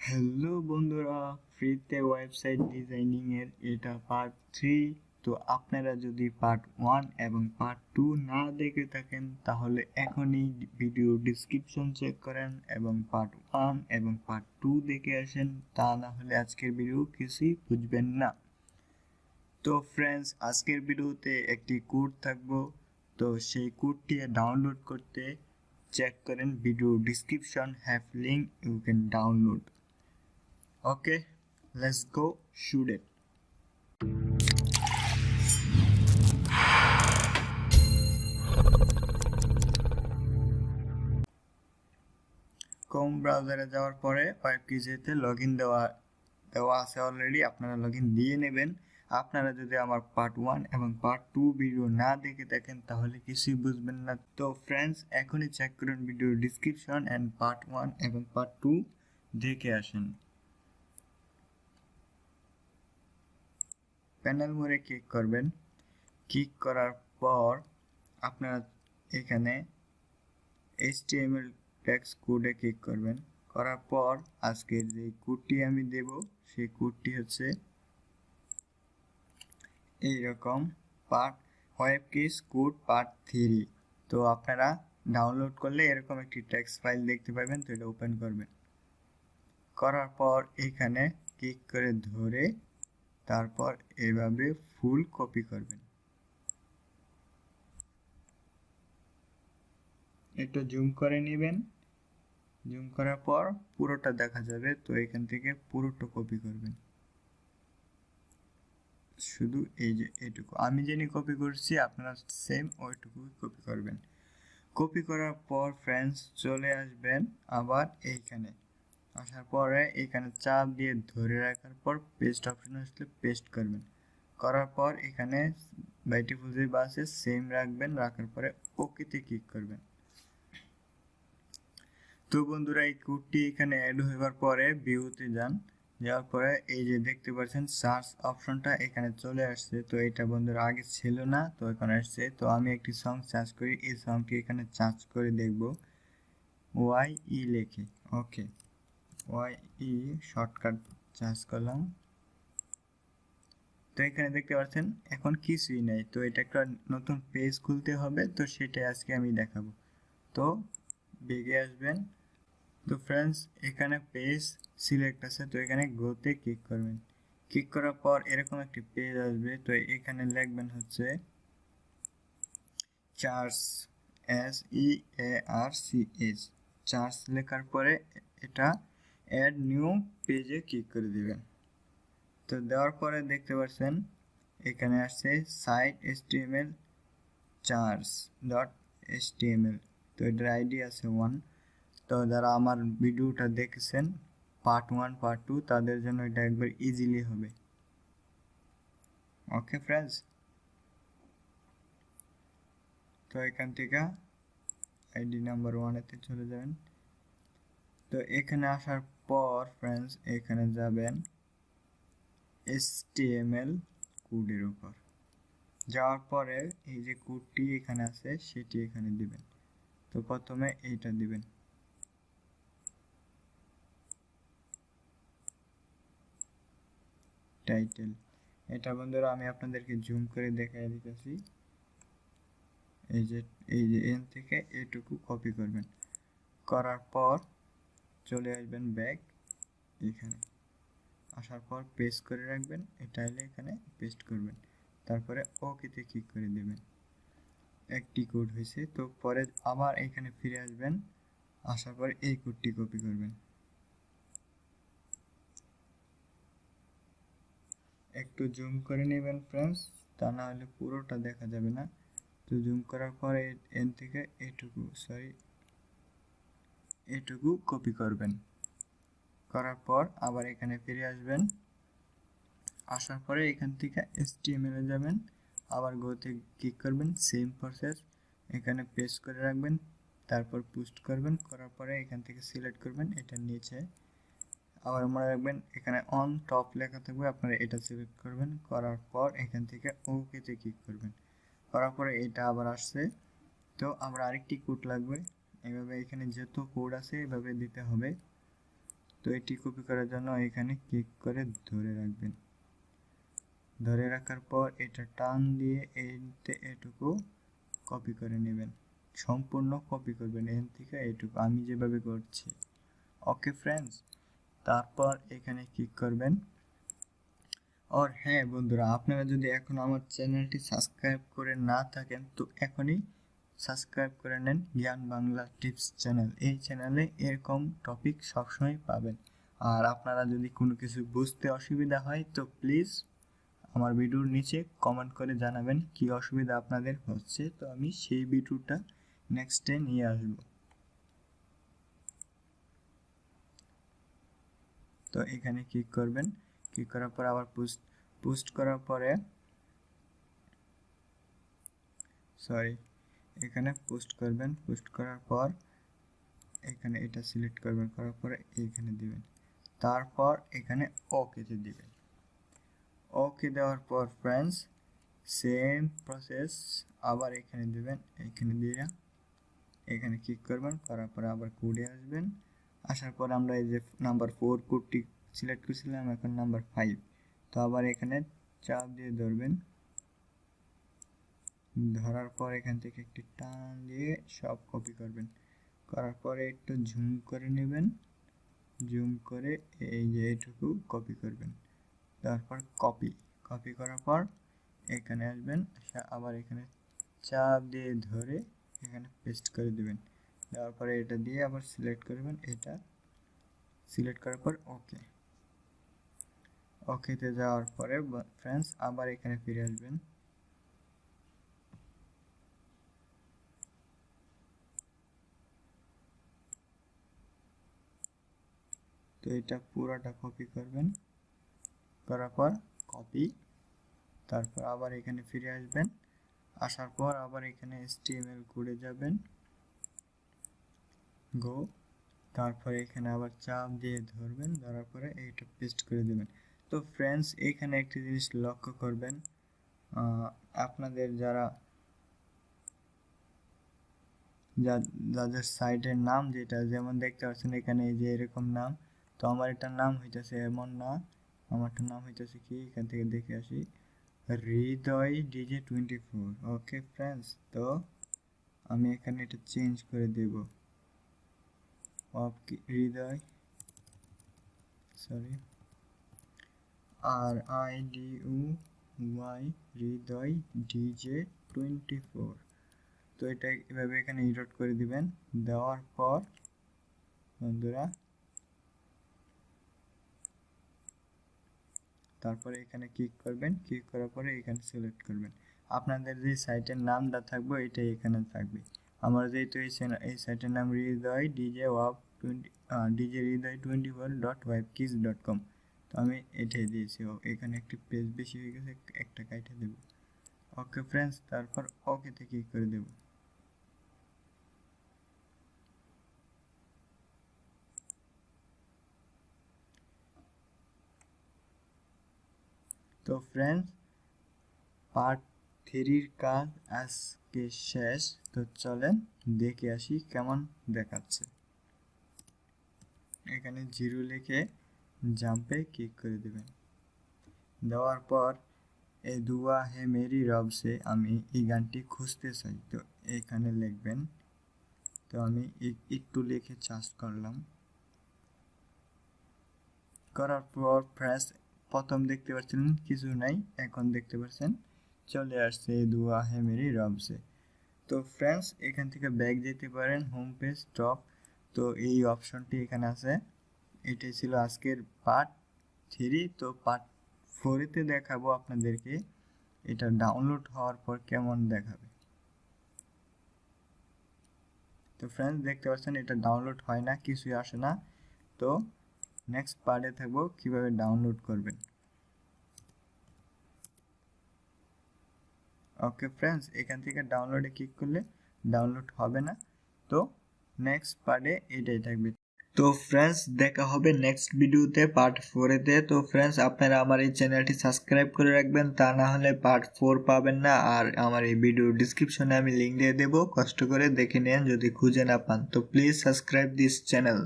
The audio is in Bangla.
হ্যালো বন্ধুরা, ফ্রিতে ওয়েবসাইট ডিজাইনিং এর এটা পার্ট 3। তো আপনারা যদি পার্ট 1 এবং পার্ট 2 না দেখে থাকেন তাহলে এখনই ভিডিও ডেসক্রিপশন চেক করেন এবং পার্ট 1 এবং পার্ট 2 দেখে আসেন, তা না হলে আজকের ভিডিও কিছুই বুঝবেন না। তো ফ্রেন্ডস, আজকের ভিডিওতে একটি কোড থাকবো। তো সেই কোডটি ডাউনলোড করতে চেক করেন video description have link you can download. Okay, let's go shoot it. Chrome ব্রাউজারে যাওয়ার পরে ওয়েবকিজেতে লগইন দেওয়া আছে অলরেডি, আপনারা লগইন দিয়ে নেবেন। আপনারা যদি আমার পার্ট 1 এবং পার্ট 2 ভিডিও না দেখে থাকেন তাহলে কিছুই বুঝবেন না। তো ফ্রেন্ডস, এখনই চেক করুন ভিডিও ডেসক্রিপশন এন্ড পার্ট 1 এবং পার্ট 2 দেখে আসেন। প্যানেল মোড়ে ক্লিক করবেন। ক্লিক করার পর আপনারা এখানে HTML টেক্সট কোডে ক্লিক করবেন। করার পর আজকের যে কোডটি আমি দেব সেই কোডটি হচ্ছে এইরকম, পার্ট ওয়েবকিজ কোড পার্ট 3। তো আপনারা ডাউনলোড করলে এরকম একটি টেক্সট ফাইল দেখতে পাবেন। তো এটা ওপেন করবেন। করার পর এখানে ক্লিক করে ধরে তারপর এভাবে ফুল কপি করবেন। একটু জুম করে নেবেন। জুম করার পর পুরোটা দেখা যাবে। তো এখান থেকে পুরোটা কপি করবেন, শুধু এই যে এইটুকু আমি যিনি কপি করছি আপনারা সেম ওইটুকু কপি করবেন। কপি করার পর ফ্রেন্ডস চলে আসবেন আবার এইখানে। আসার পরে এখানে চাপ দিয়ে ধরে রাখার পর পেস্ট অপশন আসলে পেস্ট করবেন। করার পর এখানে বাই ডিফল্ট যে আছে সেম রাখবেন। রাখার পরে ওকেতে ক্লিক করবেন। তো বন্ধুরা, এই কোডটি এখানে অ্যাড হওয়ার পরে ভিউতে যান। যাওয়ার পরে এই যে দেখতে পাচ্ছেন সার্চ অপশনটা এখানে চলে আসছে। তো এটা বন্ধুরা আগে ছিল না, তো এখন আসছে। তো আমি একটি সং সার্চ করি, এই সংটি এখানে সার্চ করে দেখব ওয়াই লেখে। ওকে, ওয়াই শর্টকাট সার্চ করলাম। তো এখানে দেখতে পাচ্ছেন এখন কিছুই নেই। তো এটা একটা নতুন পেজ খুলতে হবে, তো সেটাই আজকে আমি দেখাবো। তো বেগে আসবেন। তো ফ্রেন্ডস, এখানে পেজ সিলেক্ট আছে, তো এখানে গোতে ক্লিক করবেন। ক্লিক করার পর এরকম একটি পেজ আসবে। তো এখানে লিখবেন হচ্ছে চার্জ, SEARCH, চার্জ লেখার পরে এটা অ্যাড নিউ পেজে ক্লিক করে দিবেন। তো দেওয়ার পরে দেখতে পাচ্ছেন এখানে আসছে site HTML charge dot HTML। তো এটার আইডি আছে 1। তো যারা আমার ভিডিওটা দেখেছেন পার্ট 1 পার্ট 2 তাদের জন্য এটা একবার ইজিলি হবে। ওকে ফ্রেন্ডস, তো এখান থেকে আইডি নাম্বার 1 এতে চলে যাবেন। তো এখানে আসার পর ফ্রেন্ডস এখানে যাবেন HTML কোডের উপর। যাওয়ার পরে এই যে কোডটি এখানে আছে সেটি এখানে দিবেন। তো প্রথমে এইটা দিবেন, টাইটেল। এটা বন্ধুরা আমি আপনাদেরকে জুম করে দেখাই দিতেছি। এই যে এন থেকে এটুকু কপি করবেন। করার পর চলে আসবেন ব্যাক। এখানে আসার পর পেস্ট করে রাখবেন। এটা এলে এখানে পেস্ট করবেন। তারপরে ওকেতে ক্লিক করে দেবেন। একটি কোড হয়েছে। তো পরে আবার এখানে ফিরে আসবেন। আসার পর এই কোডটি কপি করবেন। একটু জুম করে নেবেন ফ্রেন্ডস, তা না হলে পুরোটা দেখা যাবে না। তো জুম করার পরে এন থেকে এটুকু কপি করবেন। করার পর আবার এখানে ফিরে আসবেন। আসার পরে এখান থেকে HTML এ যাবেন। আবার গোতে ক্লিক করবেন, সেম প্রসেস। এখানে পেস্ট করে রাখবেন, তারপর পোস্ট করবেন। করার পরে এখান থেকে সিলেক্ট করবেন এটার নিচে। আবার মনে রাখবেন এখানে অন টপ লেখা থাকবে, আপনারা এটা সিলেক্ট করবেন। করার পর এখান থেকে ওকেতে ক্লিক করবেন। করার পরে এটা আবার আসছে। তো আমরা আরেকটি কোড লাগবে। এভাবে এখানে যত কোড আছে এভাবে দিতে হবে। তো এটি কপি করার জন্য এখানে ক্লিক করে ধরে রাখবেন। ধরে রাখার পর এটা টান দিয়ে এটুকু কপি করে নেবেন, সম্পূর্ণ কপি করবেন এখান থেকে এটুকু আমি যেভাবে করছি। ওকে ফ্রেন্ডস, তারপর এখানে ক্লিক করবেন। আর হ্যাঁ বন্ধুরা, আপনারা যদি এখন আমার চ্যানেলটি সাবস্ক্রাইব করে না থাকেন তো এখনই সাবস্ক্রাইব করে নেন জ্ঞান বাংলা টিপস চ্যানেল। এই চ্যানেলে এরকম টপিক সবসময় পাবেন। আর আপনারা যদি কোনো কিছু বুঝতে অসুবিধা হয় তো প্লিজ আমার ভিডিওর নিচে কমেন্ট করে জানাবেন কি অসুবিধা আপনাদের হচ্ছে, তো আমি সেই ভিডিওটা নেক্সটে নিয়ে আসব। তো এখানে ক্লিক করবেন, ক্লিক করার পর আবার পোস্ট করার পরে এখানে পোস্ট করবেন। পোস্ট করার পর এখানে এটা সিলেক্ট করবেন, করার পরে এখানে দিবেন, তারপর এখানে ওকেতে দিবেন। ওকে দেওয়ার পর ফ্রেন্ডস সেম প্রসেস আবার এখানে দিবেন, এখানে দিয়ে এখানে ক্লিক করবেন, করার পরে আবার কোডে আসবেন। আসার পর আমরা এই যে নাম্বার 4 কোডটি সিলেক্ট করেছিলাম, এখন নাম্বার 5। তো আবার এখানে চাপ দিয়ে ধরবেন, ধরার পর এখান থেকে একটি টান দিয়ে সব কপি করবেন। করার পরে একটু জুম করে নেবেন, জুম করে এই যে এটুকু কপি করবেন। তারপর কপি করার পর এখানে আসবেন, আবার এখানে চাপ দিয়ে ধরে এখানে পেস্ট করে দেবেন। দেওয়ার পরে এটা দিয়ে আবার সিলেক্ট করবেন, এটা সিলেক্ট করার পর ওকেতে যাওয়ার পরে ফ্রেন্ডস আবার এখানে ফিরে আসবেন। তো এটা পুরোটা কপি করবেন, করার পর তারপর আবার এখানে ফিরে আসবেন। আসার পর আবার এখানে HTML কোডে যাবেন, গো, তারপরে এখানে আবার চাপ দিয়ে ধরবেন, ধরার পরে এইটা পেস্ট করে দেবেন। তো ফ্রেন্ডস এখানে একটি জিনিস লক্ষ্য করবেন, আপনাদের যাদের সাইটের নাম যেটা যেমন দেখতে পাচ্ছেন এখানে এই যে এরকম নাম, তো আমার এটার নাম হইতেছে এমন না, আমারটার নাম হইতেছে কি, এখান থেকে দেখে আসি, হৃদয় DJ24। ওকে ফ্রেন্ডস, তো আমি এখানে এটা চেঞ্জ করে দেব, হৃদয় RIDUY হৃদয় DJ24। তো এটা এভাবে এখানে এডিট করে দিবেন। দেওয়ার পর বন্ধুরা তারপরে এখানে ক্লিক করবেন, ক্লিক করার পরে এখানে সিলেক্ট করবেন। আপনাদের যে সাইটের নামটা থাকবে এটাই এখানে থাকবে। আমার যেহেতু এই সাইটের নাম হৃদয় djhridoi24.webkits.com, তো আমি এটাই দিয়েছি। এখানে একটি পেজ বেশি হয়ে গেছে, একটা কাইটে দেব। ওকে ফ্রেন্ডস, তারপর ওকেতে ক্লিক করে দেব। তো ফ্রেন্ডস পার্ট 3 কাজ আজকে শেষ। তো চলেন দেখে আসি কেমন দেখাচ্ছে। এখানে 0 লিখে জাম্পে ক্লিক করে দেবেন। দেওয়ার পর এ দুয়া হে মেরি রব সে আমি এই গানটি খুঁজতে চাই, তো এখানে লিখবেন। তো আমি একটু লিখে সার্চ করলাম, করার পর প্রথম দেখতে পাচ্ছেন কিছু নাই, এখন দেখতে পাচ্ছেন চলে আসছে দুয়া হে মেরি রব সে। তো ফ্রেন্ডস এখান থেকে ব্যাক যেতে পারেন, হোম পেজ টপ, তো এই অপশনটি এখানে আছে। এটাই ছিল আজকের পার্ট 3। তো পার্ট 4-তে দেখাবো আপনাদেরকে এটা ডাউনলোড হওয়ার পর কেমন দেখাবে। তো ফ্রেন্ডস দেখতে পাচ্ছেন এটা ডাউনলোড হয় না, কিছুই আসে না। তো নেক্সট পার্টে থাকবো কিভাবে ডাউনলোড করবেন। ওকে ফ্রেন্ডস, এখান থেকে ডাউনলোডে ক্লিক করলে ডাউনলোড হবে না। তো নেক্সট পার্টে এটাই থাকবে। তো ফ্রেন্ডস দেখা হবে নেক্সট ভিডিওতে পার্ট 4-তে। তো ফ্রেন্ডস আপনারা আমার এই চ্যানেলটি সাবস্ক্রাইব করে রাখবেন, তা না হলে পার্ট 4 পাবেন না। আর আমার এই ভিডিও ডিসক্রিপশনে আমি লিঙ্ক দিয়ে দেবো, কষ্ট করে দেখে নেন যদি খুঁজে না পান। তো প্লিজ সাবস্ক্রাইব দিস চ্যানেল।